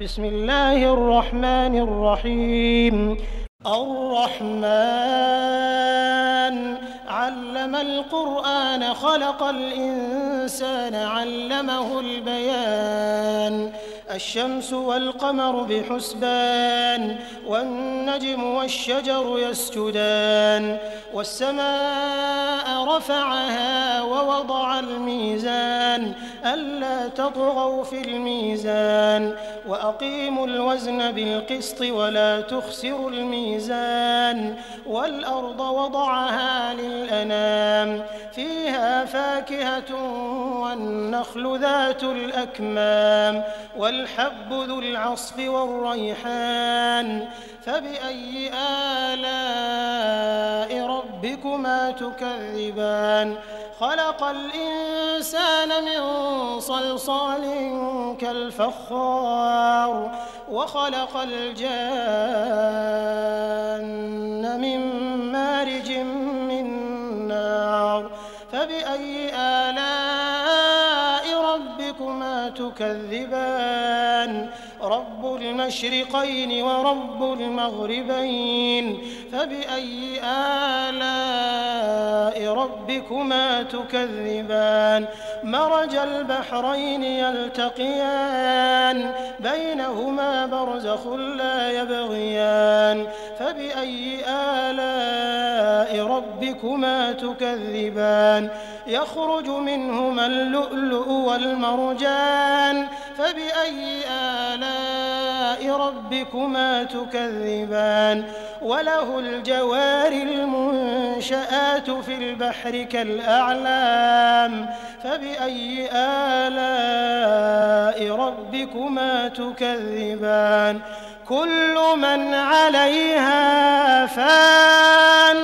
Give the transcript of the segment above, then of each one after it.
بسم الله الرحمن الرحيم الرحمن علم القرآن خلق الإنسان علمه البيان الشمس والقمر بحسبان والنجم والشجر يسجدان والسماء رفعها ووضع الميزان ألا تطغوا في الميزان وأقيموا الوزن بالقسط ولا تخسروا الميزان والأرض وضعها للأنام فيها فاكهة والنخل ذات الأكمام والحب ذو العصف والريحان فبأي آلاء ربكما تكذبان خلق الإنسان من صلصال كالفخار وخلق الجان من مارج من نار فبأي آلاء ربكما تكذبان رب المشرقين ورب المغربين فبأي آلاء ربكما تكذبان مرج البحرين يلتقيان بينهما برزخ لا يبغيان فبأي آلاء ربكما تكذبان يخرج منهما اللؤلؤ والمرجان فبأي آلاء ربكما تكذبان وله الجوار المنشآت في البحر كالأعلام فبأي آلاء ربكما تكذبان كل من عليها فان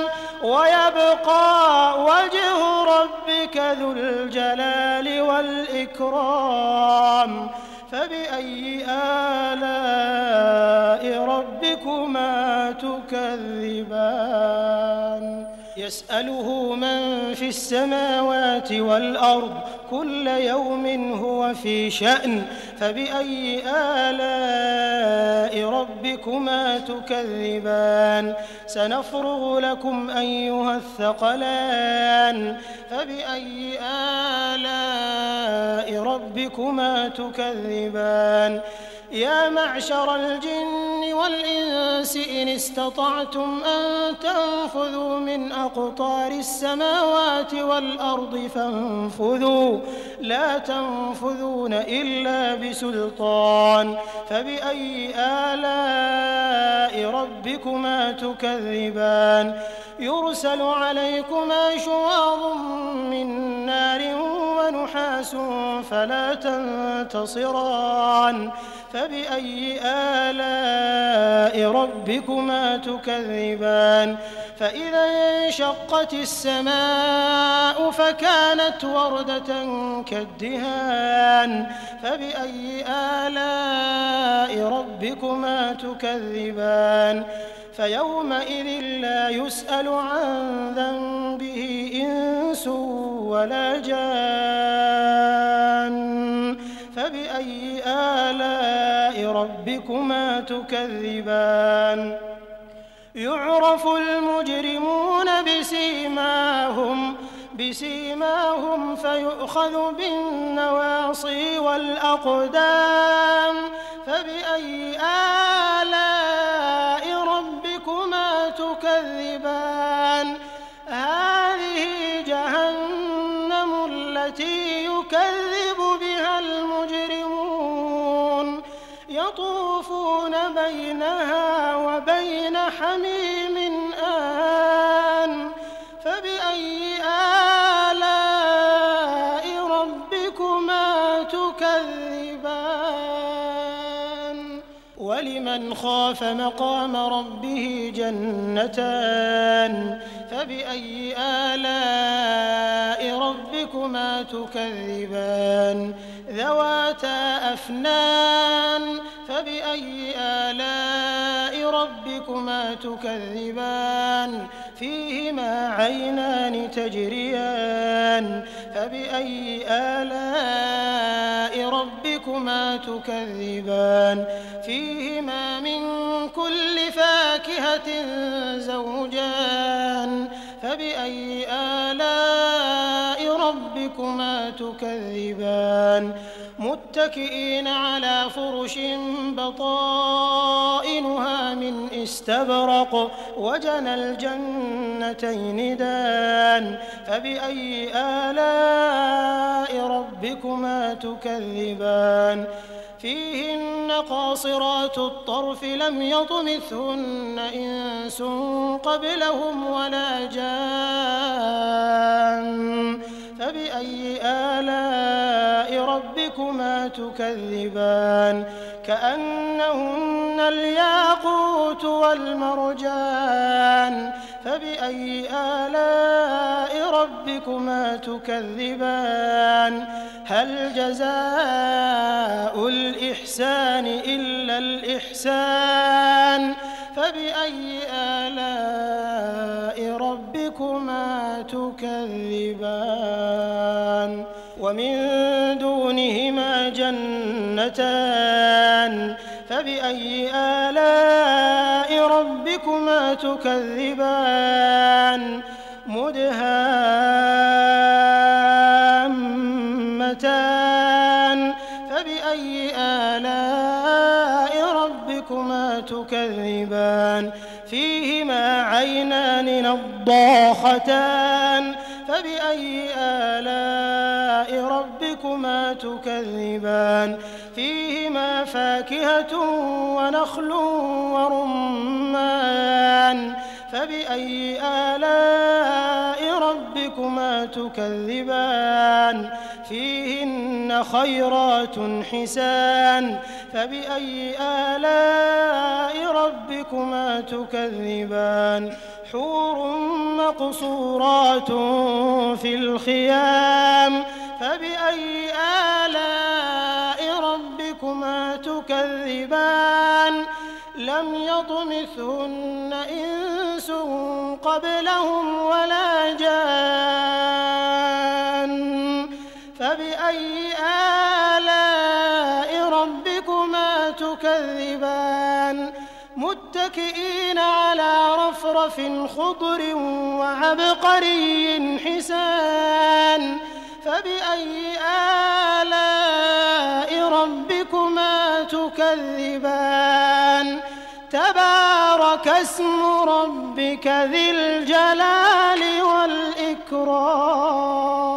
ويبقى وجه ربك ذو الجلال والإكرام فبأي آلاء ربكما تكذبان يسأله من في السماوات والأرض كل يوم هو في شأن فبأي آلاء ربكما تكذبان سنفرغ لكم أيها الثقلان فبأي آلاء ربكما تكذبان يا معشر الجن والإنس إن استطعتم أن تنفذوا من أقطار السماوات والأرض فانفذوا لا تنفذون إلا بسلطان فبأي آلاء ربكما تكذبان يرسل عليكما شواظ من نار ونحاس فلا تنتصران فبأي آلاء ربكما تكذبان فإذا انشقت السماء فكانت وردة كالدهان فبأي آلاء ربكما تكذبان فيومئذ لا يسأل عن ذنبه إنس ولا جان فبأي آلاء ربكما تكذبان يعرف المجرمون بسيماهم فيؤخذ بالنواصي والأقدام فبأي آلاء ربكما تكذبان هذه جهنم التي يكذب بها المجرمون يطوفون بينها وبين حميم آن فبأي آلاء ربكما تكذبان ولمن خاف مقام ربه جنتان فبأي آلاء ربكما تكذبان ذواتا أفنان فبأي آلاء ربكما تكذبان فيهما عينان تجريان فبأي آلاء ربكما تكذبان فيهما من كل فاكهة زوجان فبأي آلاء ربكما تكذبان متكئين على فرش بطائنها من استبرق وجنى الجنتين دان فبأي آلاء ربكما تكذبان فيهن قاصرات الطرف لم يطمثهن إنس قبلهم ولا جان فبأي آلاء ربكما تكذبان كأنهن الياقوت والمرجان فبأي آلاء ربكما تكذبان هل جزاء الإحسان إلا الإحسان فبأي آلاء ربكما تكذبان ومن دونهما جنتان فبأي آلاء ربكما تكذبان مدهامتان فبأي آلاء ربكما تكذبان فيهما عينان نضاختان فبأي آلاء ربكما تكذبان فيهما فاكهة ونخل ورمان فبأي آلاء ربكما تكذبان فيهن خيرات حسان فبأي آلاء ربكما تكذبان حور مقصورات في الخيام فبأي آلاء ربكما تكذبان لم يطمثهن إنس قبلهم ولا جان فبأي آلاء ربكما تكذبان متكئين على رفرف خضر وعبقري حسان فبأي آلاء ربكما تكذبان تبارك اسم ربك ذي الجلال والإكرام